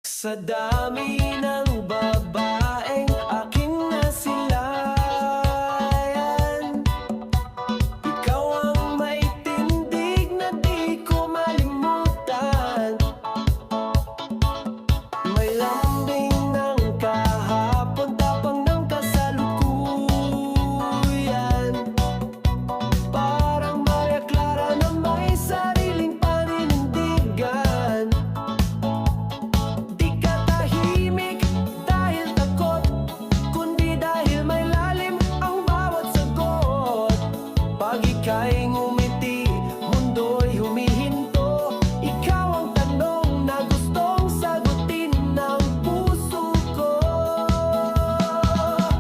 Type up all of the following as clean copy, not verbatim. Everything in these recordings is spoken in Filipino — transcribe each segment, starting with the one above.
Sa dami ng babaeng aking nasilayan, ikaw ang may tindig na di ko malimutan. May lambing ng kahapon, tapang ng kasalukuyan. Parang Maria Clara na may sariling paninindigan. Di ka tahimik dahil takot, kundi dahil may lalim ang bawat sagot. Pag ika'y ngumiti, mundo'y humihinto. Ikaw ang tanong na gustong sagutin ng puso ko.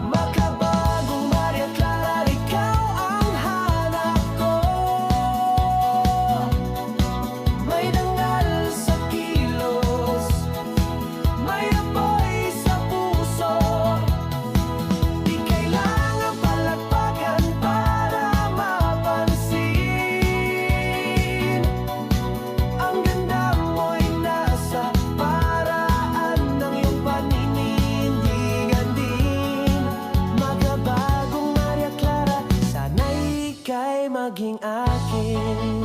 Makabagong Maria Clara, ikaw ang hanap ko. May dangal sa kilos, may apoy sa puso. Di kailangang palakpakan para mapansin. Ang ganda mo'y nasa paraan ng iyong paninindigan din. Makabagong Maria Clara, sana'y ika'y maging akin.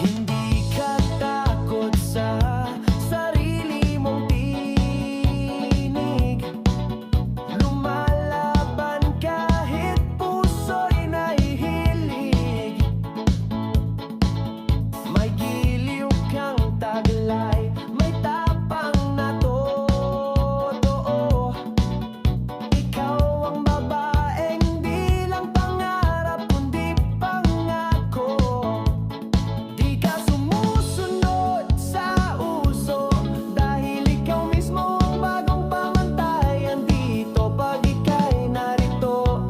Hindi ka takot sa sarili mong tinig. Lumalaban kahit puso'y nahihilig. May giliw kang taglay, may tapang na totoo. Ikaw ang babaeng di lang pangarap kundi pangako. Di ka sumusunod sa uso, dahil ikaw mismo ang bagong pamantayan dito. Pag ika'y narito,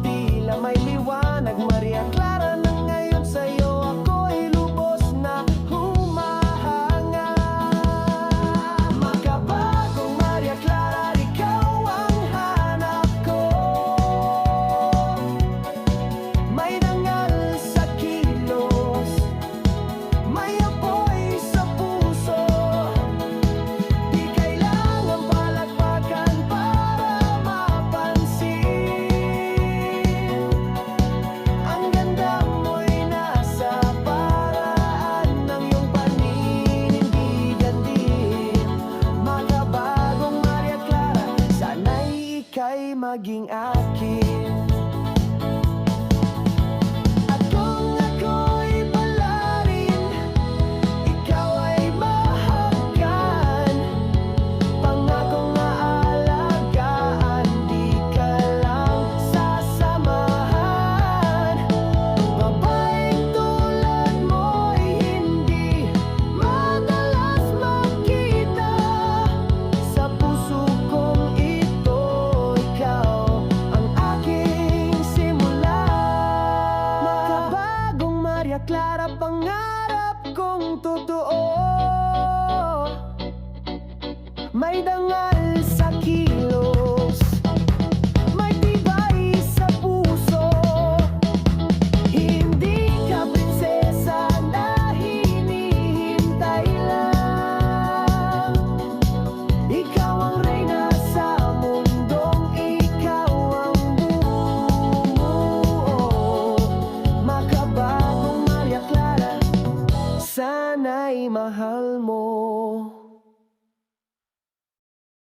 tila may liwanag. Maria Clara, na ngayon sa'yo ako'y lubos na humahanga. Makabagong Maria Clara, ikaw ang hanap ko. May dangal sa kilos, may apoy sa puso. Di kailangang palakpakan para mapansin. Ang ganda mo'y nasa paraan ng iyong paninindigan din. Makabagong Maria Clara, sana'y ika'y maging akin. At kung ako'y palarin, ikaw ay mahagkan. Pangakong aalagaan, di ka lang sasamahan. Babaeng tulad mo'y hindi madalas makita. Sa puso kong ito, ikaw ang aking simula. Makabagong Maria Clara, pangarap kong totoo. May dangal sa kilos, may tibay sa puso. Hindi ka prinsesa na hinihintay lang. Ikaw ang reyna sa mundong, ikaw ang bumuo. Makabagong Maria Clara, sana'y mahal mo.